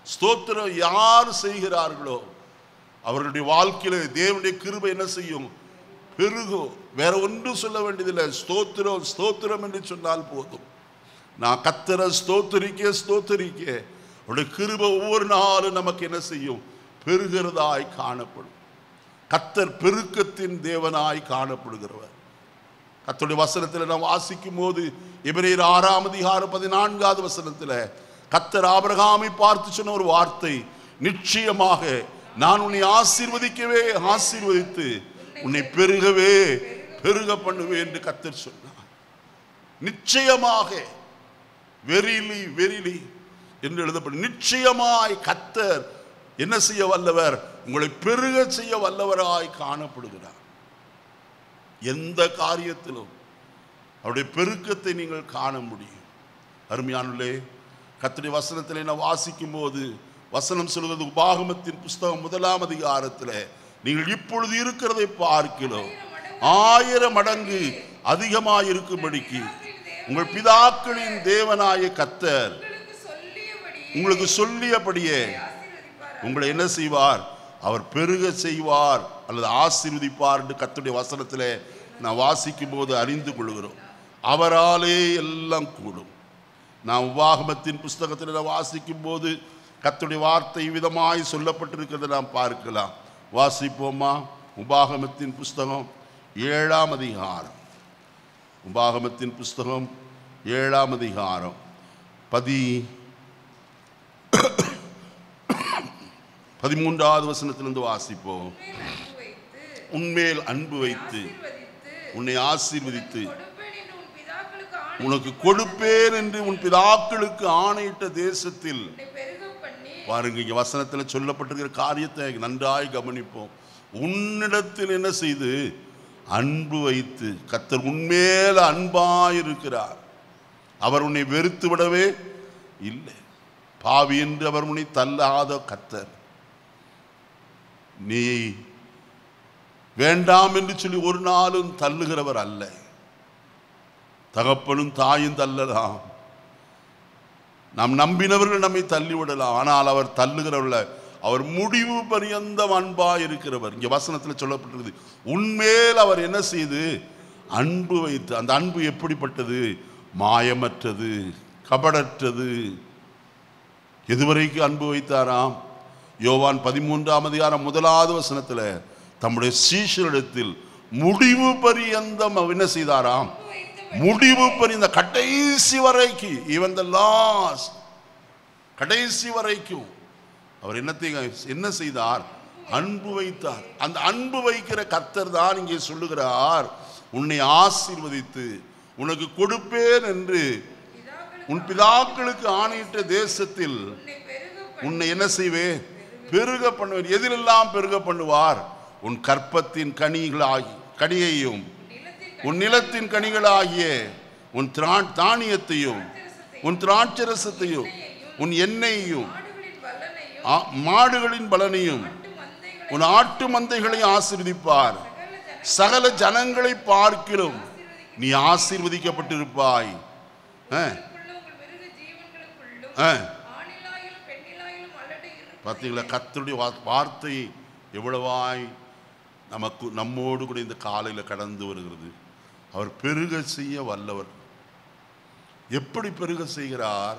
ஸ்தோத்திரம் யார் செய்கிறார்களோ அவர்களுடைய வாழ்க்கையில தேவனுடைய கிருபை என்ன செய்யும், பெருகும். வேற ஒன்றும் சொல்ல வேண்டியதில்லை. ஸ்தோத்திரம் ஸ்தோத்திரம் என்று சொன்னால் போதும். நான் கர்த்தரை ஸ்தோத்தரிக்க அவருடைய கிருபை ஒவ்வொரு நாளும் நமக்கு என்ன செய்யும், பெருகிறதாய் காணப்படும். கர்த்தர் பெருக்கத்தின் தேவனாய் காணப்படுகிறவர். கர்த்தருடைய வசனத்தில் நாம் வாசிக்கும் போது எபிரேயர் 6ஆம் அதிகாரம் 14வது வசனத்தில் கர்த்தர் ஆபிரகாமை பார்த்து சொன்ன ஒரு வார்த்தை, நிச்சயமாக நான் உன்னை ஆசீர்வதித்து உன்னை பெருக பண்ணுவேன் என்று கர்த்தர் சொன்னார். நிச்சயமாக, வெரிலி என்று எழுதப்படும். நிச்சயமாய் கர்த்தர் என்ன செய்ய வல்லவர், உங்களை பெருக செய்ய வல்லவராய் காணப்படுகிறார். எந்த காரியத்திலும் அவருடைய பெருக்கத்தை நீங்கள் காண முடியும். அருமையானவர்களே, கர்த்தருடைய வசனத்தில் நான் வாசிக்கும் போது வசனம் சொல்கிறது, உபாகமத்தின் புஸ்தகம் 1ஆம் அதிகாரத்தில் நீங்கள் இப்பொழுது இருக்கிறதை பார்க்கிறோம் 1000 மடங்கு அதிகமாயிருக்கும்படிக்கு உங்கள் பிதாக்களின் தேவனாய கர்த்தர் உங்களுக்கு சொல்லியபடியே உங்களை என்ன செய்வார், அவர் பெருக செய்வார் அல்லது ஆசீர்வதிப்பார் என்று கர்த்தருடைய வசனத்தில் நான் வாசிக்கும் போது அறிந்து கொள்கிறோம். அவராலே எல்லாம் கூடும். நான் உபாகமத்தின் புஸ்தகத்தில் நான் வாசிக்கும் போது கர்த்தருடைய வார்த்தை விதமாய் சொல்லப்பட்டிருக்கிறதை நாம் பார்க்கலாம். வாசிப்போமா? உபாகமத்தின் புஸ்தகம் 7ஆம் அதிகாரம், உபாகமத்தின் புஸ்தகம் 7ஆம் அதிகாரம் 13வது வசனத்திலிருந்து வாசிப்போம். உன்மேல் அன்பு வைத்து உன்னை ஆசீர்வதித்து உனக்கு கொடுப்பேன் என்று உன் பிதாக்களுக்கு ஆணையிட்ட தேசத்தில். பாருங்க, இங்க வசனத்தில் சொல்லப்பட்டிருக்கிற காரியத்தை நன்றாய் கவனிப்போம். உன்னிடத்தில் என்ன செய்து அன்பு வைத்து. கர்த்தர் உன்மேல் அன்பாயிருக்கிறார். அவர் உன்னை வெறுத்து விடவே இல்லை. பாவி என்று அவர் உன்னை தள்ளாத கர்த்தர். நீ வேண்டாம் என்று சொல்லி ஒரு நாளும் தள்ளுகிறவர் அல்ல. தகப்பனும் தாயும் தள்ளலாம், நாம் நம்பினவர்கள் நம்மை தள்ளிவிடலாம், ஆனால் அவர் தள்ளுகிறவர்கள். அவர் முடிவு பரியந்தம் அன்பாய் இருக்கிறவர். இங்கே வசனத்தில் சொல்லப்பட்டிருக்கிறது, உன்மேல் அவர் என்ன செய்து அன்பு வைத்து. அந்த அன்பு எப்படிப்பட்டது? மாயமற்றது, கபடற்றது. எதுவரைக்கும் அன்பு வைத்தாராம்? யோவான் 13ஆம் அதிகாரம் 1வது வசனத்தில் தம்முடைய சீஷரிடத்தில் முடிவு பரியந்தம் என்ன செய்தாராம்? முடிவு பரியந்த கடைசி வரைக்கும், ஈவன் தி லாஸ்ட், கடைசி வரைக்கும் அவர் என்ன செய்தார்? அன்பு வைத்தார். அந்த அன்பு வைக்கிற கர்த்தர் தான் இங்கே சொல்லுகிறார், உன்னை ஆசீர்வதித்து உனக்கு கொடுப்பேன் என்று உன் பிதாக்களுக்கு ஆணையிட்ட தேசத்தில் உன்னை என்ன செய்வேன்? பெருக பண்ணுவேன். எதிலெல்லாம் பெருக பண்ணுவார்? உன் கற்பத்தின் கனியையும் உன் நிலத்தின் கனிகளாகிய உன் தானியத்தையும் உன் திராட்சரசத்தையும் உன் எண்ணெயையும் மாடுகளின் பலனையும் உன் ஆட்டு மந்தைகளையும் ஆசீர்வதிப்பார். சகல ஜனங்களை பார்க்கிலும் நீ ஆசீர்வதிக்கப்பட்டிருப்பாய். பார்த்தீங்களா? கர்த்தருடைய வார்த்தை எவ்வளவாய் நம்மோடு கூட இந்த காலையில் கடந்து வருகிறது. அவர் பெருக செய்ய வல்லவர். எப்படி பெருக செய்கிறார்?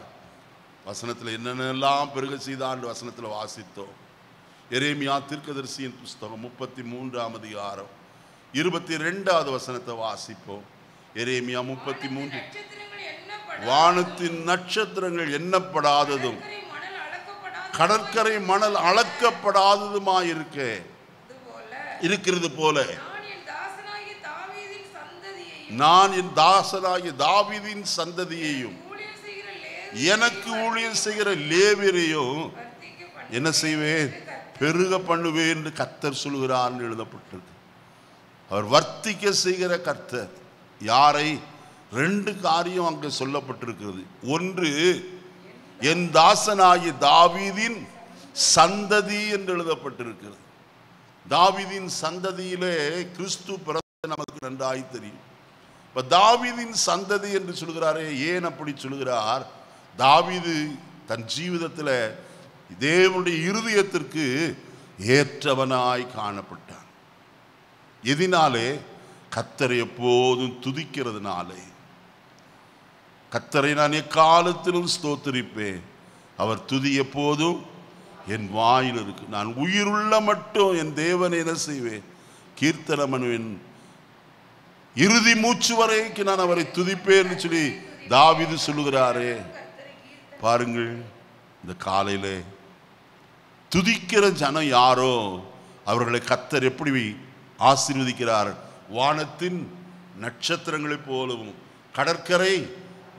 வசனத்தில் என்னென்னலாம் பெருக செய்தார் வசனத்தில் வாசித்தோம். எரேமியா தீர்க்கதரிசியின் புஸ்தகம் 33ஆம் அதிகாரம் 22வது வசனத்தை வாசிப்போம். எரேமியா 33. வானத்தின் நட்சத்திரங்கள் எண்ணப்படாததும் கடற்கரை மணல் அளக்கப்படாததுமாய் இருக்கிறது போல நான் என் தாசனாகிய தாவீதின் சந்ததியையும் எனக்கு ஊழியம் செய்கிற லேவியரையும் என்ன செய்வேன், பெருக பண்ணுவேன் என்று கர்த்தர் சொல்கிறார் எழுதப்பட்டிருக்கு. அவர் வர்த்திக்க செய்கிற கர்த்தர். யாரை? ரெண்டு காரியம் அங்கே சொல்லப்பட்டிருக்கிறது. ஒன்று, என் தாசனாகிய தாவீதின் சந்ததி என்று எழுதப்பட்டிருக்கிறது. தாவீதின் சந்ததியிலே கிறிஸ்து பிறந்த நமக்கு நன்றாய் தெரியும். இப்ப தாவீதின் சந்ததி என்று சொல்கிறாரே, ஏன் அப்படி சொல்கிறார்? தாவீது தன் ஜீவிதத்தில் தேவனுடைய இருதயத்திற்கு ஏற்றவனாய் காணப்பட்டான். எதினாலே? கர்த்தரை எப்போதும் துதிக்கிறதுனாலே. கர்த்தரை நான் எக்காலத்திலும் ஸ்தோத்திரிப்பேன், அவர் துதி எப்போதும் என் வாயில் இருக்கு. நான் உயிருள்ள மட்டும் என் தேவனை என்ன செய்வேன், கீர்த்தனம் பண்ணுவேன், இறுதி மூச்சு வரைக்கும் நான் அவரை துதிப்பேன்னு சொல்லி தாவீது சொல்லுகிறாரே. பாருங்கள், இந்த காலையிலே துதிக்கிற ஜனம் யாரோ அவர்களை கர்த்தர் எப்படி ஆசீர்வதிக்கிறார்? வானத்தின் நட்சத்திரங்களைப் போலவும் கடற்கரை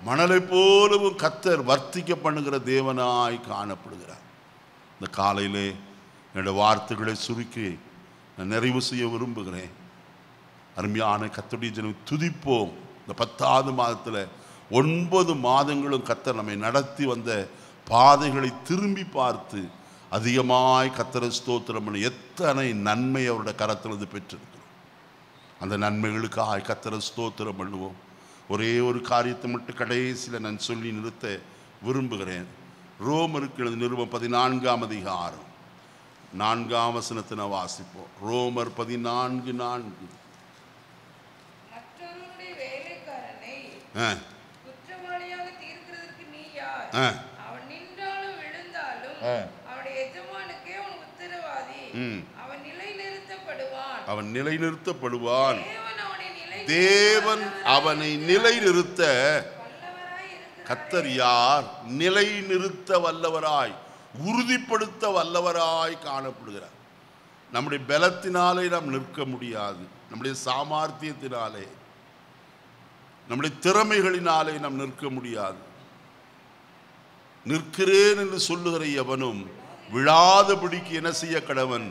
மணலை போலவும் கர்த்தர் வர்த்திக்க பண்ணுகிற தேவனாய் காணப்படுகிறார். இந்த காலையிலே என்னுடைய வார்த்தைகளை சுருக்கி நான் நிறைவு செய்ய விரும்புகிறேன். அருமையான கர்த்தருடைய ஜனம், துதிப்போம். இந்த 10வது மாதத்தில் 9 மாதங்களும் கர்த்தர் நம்மை நடத்தி வந்த பாதைகளை திரும்பி பார்த்து அதிகமாய் கர்த்தரை ஸ்தோத்திரம் பண்ணி எத்தனை நன்மை அவருடைய கரத்திலிருந்து பெற்றிருக்கிறோம். அந்த நன்மைகளுக்காக கர்த்தரை ஸ்தோத்திரம் பண்ணுவோம். ஒரே ஒரு காரியத்தை மட்டும் கடைசியில் நான் சொல்லி நிறுத்த விரும்புகிறேன். ரோமருக்கு எழுதின நிருபம் 14ஆம் அதிகாரம் 4ஆம் வசனத்தை நான் வாசிப்போம். ரோமர் 14:4. அவன் நிலைநிறுத்தப்படுவான். தேவன் அவனை நிலைநிறுத்த கர்த்தர் யார்? நிலைநிறுத்த வல்லவராய், உறுதிப்படுத்த வல்லவராய் காணப்படுகிறார். நம்முடைய பலத்தினாலே நாம் நிற்க முடியாது. நம்முடைய சாமர்த்தியத்தினாலே, நம்முடைய திறமைகளினாலே நாம் நிற்க முடியாது. நிற்கிறேன் என்று சொல்லுகிற எவனும் விழாதபடிக்கு என்ன செய்ய கடவன்?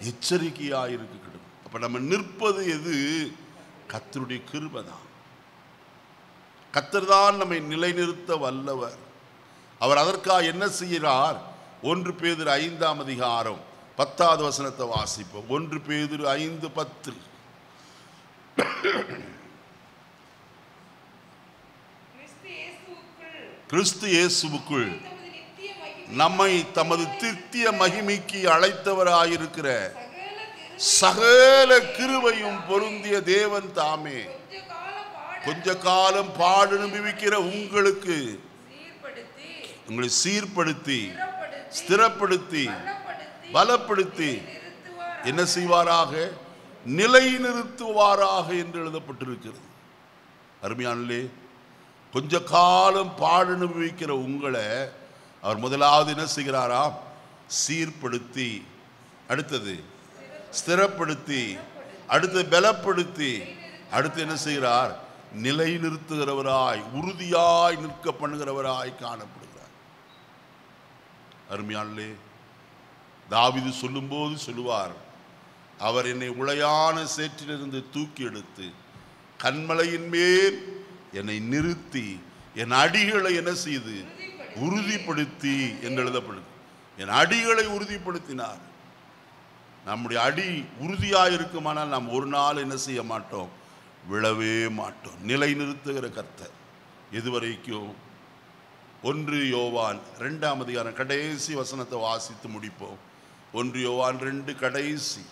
எச்சரிக்கையாயிருக்க கடவன். அப்ப நம்ம நிற்பது எது? கர்த்தருடைய கிருபை தான். கர்த்தர் தான் நம்மை நிலைநிறுத்த வல்லவர். அவர் அதற்காக என்ன செய்கிறார்? 1 பேதுரு 5ஆம் அதிகாரம் 10வது வசனத்தை வாசிப்போம். 1 பேதுரு 5:10. கிறிஸ்து இயேசுவுக்குள் நம்மை தமது தித்திய மகிமைக்கு அழைத்தவராயிருக்கிற சகல கிருபையும் பொருந்திய தேவன் தாமே கொஞ்ச காலம் பாடு அனுபவிக்கிற உங்களுக்கு உங்களை சீர்படுத்தி ஸ்திரப்படுத்தி பலப்படுத்தி என்ன செய்வாராக? நிலைநிறுத்துவாராக என்று எழுதப்பட்டிருக்கிறது. அருமையானே, கொஞ்ச காலம் பாடு அனுபவிக்கிற உங்களை அவர் முதலாவது என்ன செய்கிறாராம்? சீர்படுத்தி, அடுத்தது ஸ்திரப்படுத்தி, அடுத்து பலப்படுத்தி, அடுத்து என்ன செய்கிறார்? நிலைநிறுத்துகிறவராய், உறுதியாய் நிற்க பண்ணுகிறவராய் காணப்படுகிறார். அருமையானே, தாவீது சொல்லும்போது சொல்லுவார், அவர் என்னை உளையான சேற்றிலிருந்து தூக்கி எடுத்து கன்மலையின் மேல் என்னை நிறுத்தி என் அடிகளை என்ன செய்து உறுதிப்படுத்தி என்று எழுதப்படுது. என் அடிகளை உறுதிப்படுத்தினார். நம்முடைய அடி உறுதியாக இருக்குமானால் நாம் ஒரு நாள் என்ன செய்ய மாட்டோம்? விழவே மாட்டோம். நிலைநிறுத்துகிற கர்த்தர். எதுவரைக்கும்? 1 யோவான் 2ஆம் அதிகாரம் கடைசி வசனத்தை வாசித்து முடிப்போம். 1 யோவான் 2 கடைசி.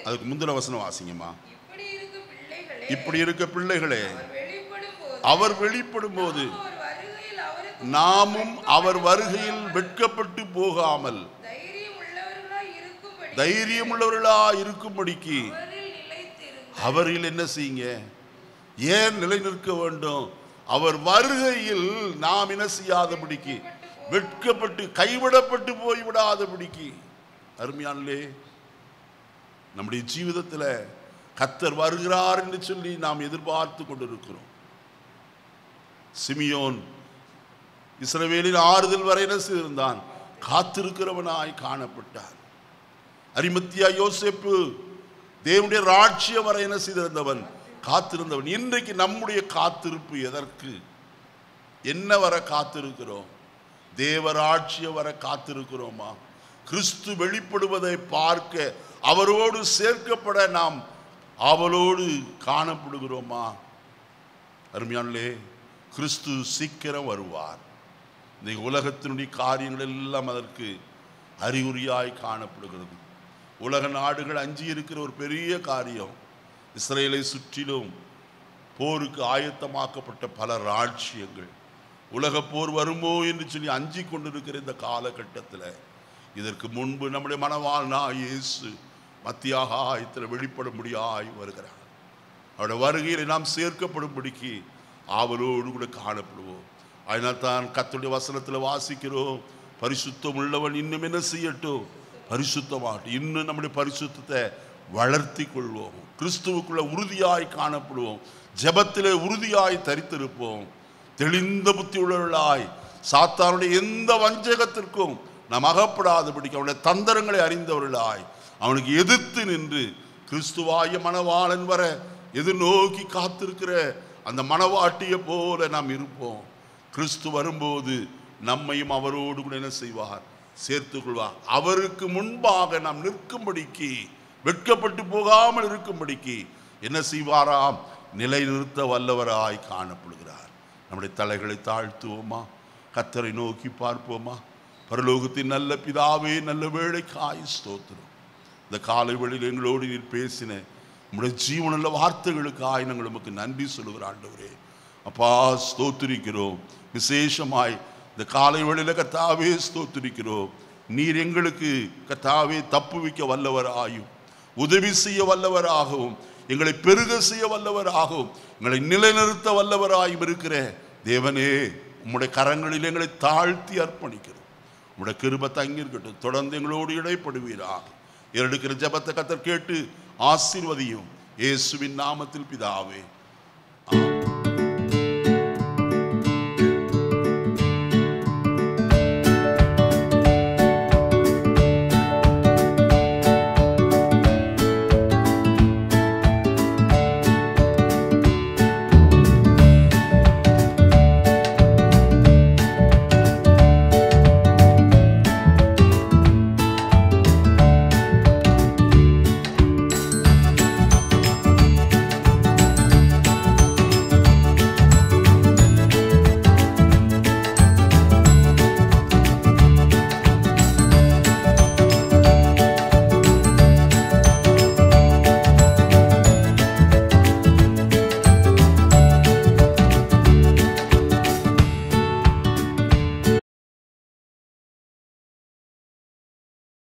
அதுக்கு முந்தின வசனம் வாசிங்கம்மா. இப்படி இருக்க பிள்ளைகளே, அவர் வெளிப்படும் போது நாமும் அவர் வருகையில் வெட்கப்பட்டு போகாமல் தைரியமுள்ளவர்களா இருக்கும்படிக்கு அவரில் என்ன செய்யுங்க? ஏன் நிலை நிற்க வேண்டும்? அவர் வருகையில் நாம் என்ன செய்யாதபடிக்கு, வெட்கப்பட்டு கைவிடப்பட்டு போய்விடாதபடிக்கு. அருமையானே, நம்முடைய ஜீவிதத்தில் கர்த்தர் வருகிறார் என்று சொல்லி நாம் எதிர்பார்த்து கொண்டிருக்கிறோம். சிமியோன் இஸ்ரவேலின் ஆறுதல் வரை இருந்தான், காத்திருக்கிறவனாய் காணப்பட்டார். அரிமத்தியா யோசேப்பு தேவனுடைய ராஜ்யம் வரை என்ன செய்திருந்தவன், காத்திருந்தவன். இன்றைக்கு நம்முடைய காத்திருப்பு எதற்கு? என்ன வர காத்திருக்கிறோம்? தேவராட்சியம் வர காத்திருக்கிறோமா? கிறிஸ்து வெளிப்படுவதை பார்க்க, அவரோடு சேர்க்கப்பட நாம் அவளோடு காணப்படுகிறோமா? அருமையானே, கிறிஸ்து சீக்கிரம் வருவார். இந்த உலகத்தினுடைய காரியங்கள் எல்லாம் அதற்கு அறிகுறியாய் காணப்படுகிறது. உலக நாடுகள் அஞ்சி இருக்கிற ஒரு பெரிய காரியம், இஸ்ரேலை சுற்றிலும் போருக்கு ஆயத்தமாக்கப்பட்ட பல ராஜ்யங்கள். உலக போர் வருமோ என்று சொல்லி அஞ்சி கொண்டிருக்கிற இந்த காலகட்டத்தில், இதற்கு முன்பு நம்முடைய மனவாளனா இயேசு மத்தியாகாயத்தில் வெளிப்பட முடியாய் வருகிறார். அவருடைய வருகையில் நாம் சேர்க்கப்படும்படிக்கு ஆவலோடு கூட காணப்படுவோம். அதனால் தான் கர்த்தருடைய வசனத்தில் வாசிக்கிறோம், பரிசுத்தம் உள்ளவன் இன்னும் என்ன செய்யட்டும், பரிசுத்தமாகட்டும். இன்னும் நம்முடைய பரிசுத்தத்தை வளர்த்தி கொள்வோம். கிறிஸ்துவுக்குள்ள உறுதியாய் காணப்படுவோம். ஜெபத்திலே உறுதியாய் தரித்திருப்போம். தெளிந்த புத்தி உள்ளவர்களாய் சாத்தானுடைய எந்த வஞ்சகத்திற்கும் நாம் அகப்படாதபடிக்கு அவனுடைய தந்திரங்களை அறிந்தவர்களாய் அவனுக்கு எதிர்த்து நின்று கிறிஸ்துவாய மணவாளன் வர எதிர்நோக்கி காத்திருக்கிற அந்த மணவாட்டியை போல நாம் இருப்போம். கிறிஸ்து வரும்போது நம்மையும் அவரோடு கூட என்ன செய்வார், சேர்த்து கொள்வார். அவருக்கு முன்பாக நாம் நிற்கும்படிக்கு, வெட்கப்பட்டு போகாமல் இருக்கும்படிக்கு என்ன செய்வாராம், நிலைநிறுத்த வல்லவராய் காணப்படுகிறார். நம்முடைய தலைகளை தாழ்த்துவோமா, கர்த்தரை நோக்கி பார்ப்போமா. பரலோகத்தின் நல்ல பிதாவே, நல்ல வேளைக்காய் ஸ்தோத்திரம். இந்த காலை வேளையில் எங்களோடு நீர் பேசின உங்களுடைய ஜீவனுள்ள வார்த்தைகளுக்காய் நாங்கள் நமக்கு நன்றி சொல்லுகிற ஆண்டவரே. அப்பா ஸ்தோத்திரிக்கிறோம். விசேஷமாய் இந்த காலை வேளையில் கர்த்தாவே ஸ்தோத்திரிக்கிறோம். நீர் எங்களுக்கு கர்த்தாவே தப்புவிக்க வல்லவராயும், உதவி செய்ய வல்லவராகவும், எங்களை பெருக செய்ய வல்லவராகவும், எங்களை நிலைநிறுத்த வல்லவராயும் இருக்கிற தேவனே, உம்முடைய கரங்களில் எங்களை தாழ்த்தி அர்ப்பணிக்கிறோம். உம்முடைய கிருபை தங்கி இருக்கட்டும். தொடர்ந்து எங்களோடு இடைப்படுவீராக. எடுக்கிற ஜெபத்தை கர்த்தர் கேட்டு ஆசீர்வதியும். இயேசுவின் நாமத்தில் பிதாவே.